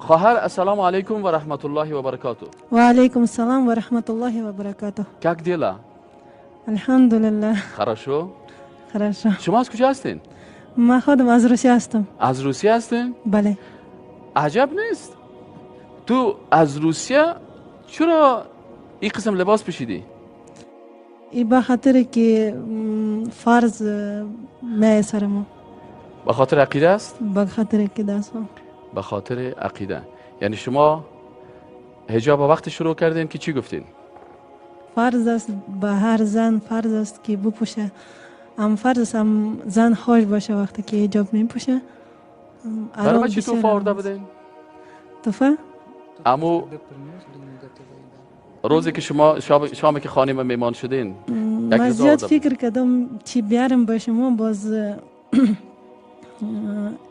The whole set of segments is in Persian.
خواهر السلام علیکم و رحمت الله و برکاته. و علیکم السلام و رحمت الله و برکاته. как дела؟ الحمدلله. хорошо. хорошо. شما از کجا هستین؟ من خودم از روسیه هستم. از روسیه هستین؟ بله. عجب نیست. تو از روسیه چرا این قسم لباس پوشیدی؟ این به خاطر که فرض می سر ما. به خاطر عقیده است؟ به خاطر که دست. به خاطر عقیده. یعنی شما حجاب وقت شروع کردین که چی گفتین؟ فرض است به هر زن فرض است که بپوشه. فرض است زن خوش باشه وقتی که حجاب می پوشه. برای چی توفه آورده بدین؟ توفه؟ امو روزی که شما شامی که خانه من میمان شدین من زیاد فکر کردم چی بیارم به شما باز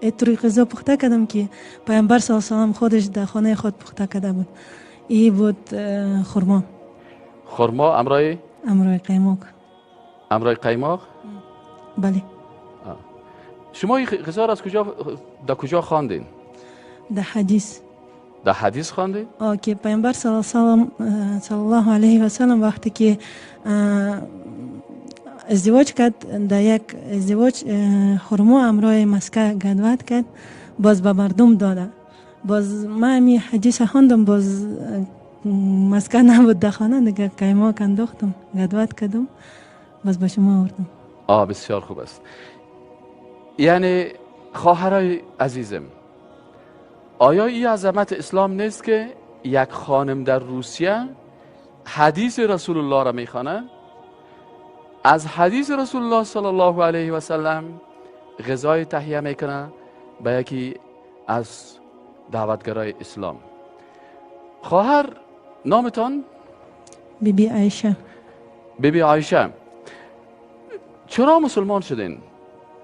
اتروی غذا پخته کردم که پیامبر صلی الله علیه و سلم خودش در خانه خود پخته کرده بود. ای بود خرما. خرما امرای قیماق. امرای قیماق؟ بله. شما این غذا را از کجا خواندین؟ در حدیث. در حدیث خواندین؟ که پیامبر صلی الله علیه و سلم وقتی که ازدواج کرد در یک ازدواج خرما امرای مسکه گدوت کرد باز به مردم داده. باز من می حدیث خواندم باز مسکه نبود در خانه دیگه قیماق انداختم گدوت کردم باز به شما آوردم. بسیار خوب است. یعنی خواهرای عزیزم، آیا این عظمت اسلام نیست که یک خانم در روسیه حدیث رسول الله را میخوانه، از حدیث رسول الله صلی الله علیه و سلم غذای تهیه میکنه به یکی از دعوتگرای اسلام؟ خواهر نامتان؟ بیبی عایشه. بیبی عایشه، چرا مسلمان شدین؟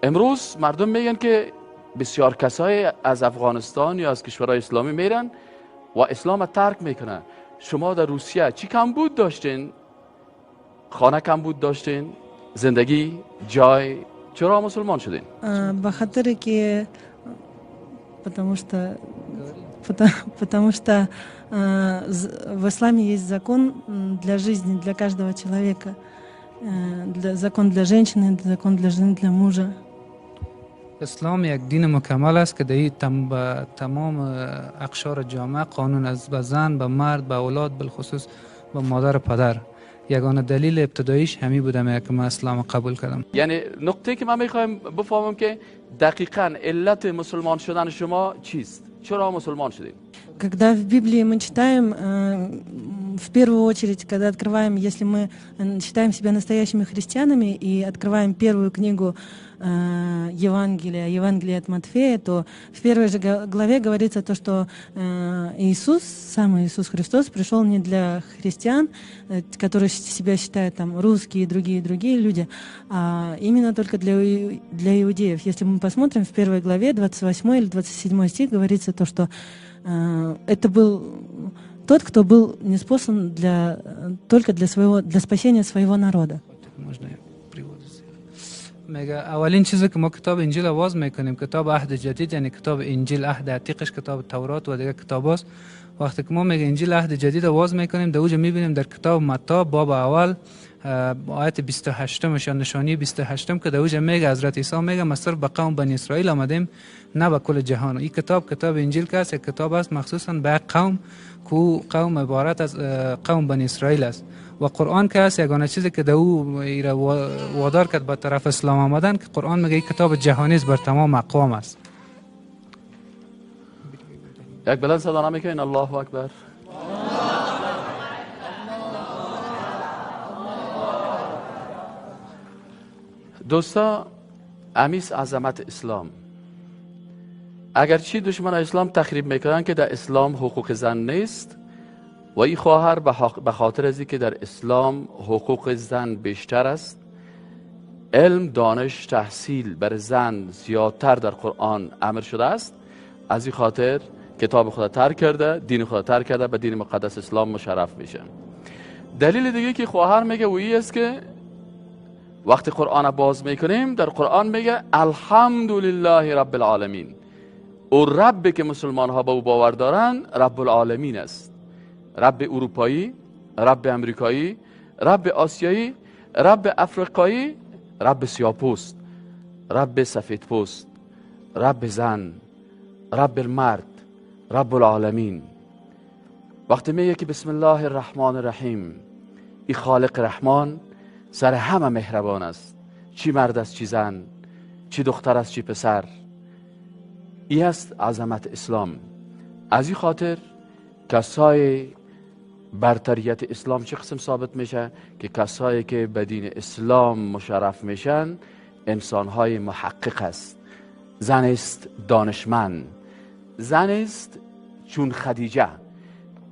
امروز مردم میگن که بسیار کسای از افغانستان یا از کشورهای اسلامی میرن و اسلام ترک میکنن. شما در روسیه چی کمبود داشتین؟ خانه کمبود داشتین؟ زندگی؟ جای؟ چرا مسلمان شدین؟ به خاطر که потому что в исламе есть закон для жизни, для каждого человека. Закон для женщины, закон для жены, для мужа. اسلام یک دین مکمل است که در تمام اقشار جامعه قانون از به زن، به مرد، به اولاد، بالخصوص به مادر و پدر. یگانه دلیل ابتداییش همین بوده که من اسلام قبول کردم. یعنی نقطه که من میخوایم بفهمم که دقیقاً علت مسلمان شدن شما چیست؟ چرا مسلمان شدید؟ Когда в Библии мы читаем, в первую очередь, когда открываем, если мы считаем себя настоящими христианами и открываем первую книгу Евангелия от Матфея, то в первой же главе говорится то, что Иисус, сам Иисус Христос, пришел не для христиан, которые себя считают там русские и другие люди, а именно только для иудеев. Если мы посмотрим в первой главе, 28 или 27 стих, говорится то, что это был тот, кто был неспослан только для спасения своего народа. میگه اولین چیزی که ما کتاب انجیل آواز میکنیم کتاب عهد جدید، یعنی کتاب انجیل عهد عتیقش کتاب تورات و دیگه کتاب است. وقتی که ما میگه انجیل عهد جدید آواز میکنیم، در اونجا میبینیم در کتاب متی باب اول آیت 28 یا نشانی 28 که در اونجا میگه حضرت عیسی میگه ما صرف به قوم بنی اسرائیل آمدیم نه به کل جهان. این کتاب انجیل که است، یک کتاب است مخصوصا به قوم کو قوم عبارت از قوم بنی اسرائیل است. و قرآن که است یگانه چیزی که در او وادار کرد به طرف اسلام آمدن که قرآن میگه این کتاب جهانی است، بر تمام اقوام است. یک بلند صدا نمیکنین الله اکبر؟ دوستا، امیس عظمت اسلام. اگرچه دشمن اسلام تخریب میکنن که در اسلام حقوق زن نیست و این خواهر به خاطر ازی که در اسلام حقوق زن بیشتر است، علم، دانش، تحصیل بر زن زیادتر در قرآن امر شده است، از این خاطر کتاب خدا ترک کرده، دین خدا ترک کرده، به دین مقدس اسلام مشرف میشه. دلیل دیگه که خواهر میگه و این است که وقتی قرآن باز میکنیم در قرآن میگه الحمدلله رب العالمین، او ربی که مسلمان ها به او باور دارن رب العالمین است. رب اروپایی، رب امریکایی، رب آسیایی، رب افریقایی، رب سیاه‌پوست، رب سفیدپوست، رب زن، رب المرد، رب العالمین. وقتی میگه که بسم الله الرحمن الرحیم، این خالق رحمان سر همه مهربان است، چی مرد است چی زن، چی دختر است چی پسر. این است عظمت اسلام. از این خاطر کسای برتریت اسلام چه قسم ثابت میشه؟ که کسایی که به دین اسلام مشرف میشن انسانهای محقق است. زن است دانشمند، زن است چون خدیجه،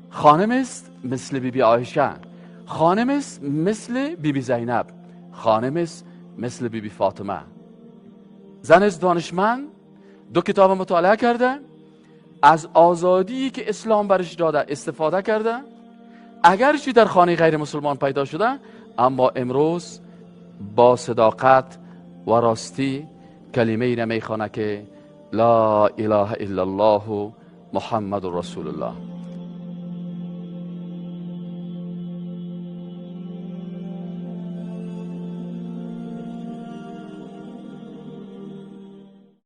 خانم است مثل بیبی عایشه، خانم است مثل بیبی زینب، خانم است مثل بیبی فاطمه. زن است دانشمند، 2 کتاب مطالعه کرده، از آزادی که اسلام برش داده استفاده کرده، اگرچه در خانه غیر مسلمان پیدا شده، اما امروز با صداقت و راستی کلمه ای نمیخوانه که لا اله الا الله محمد رسول الله.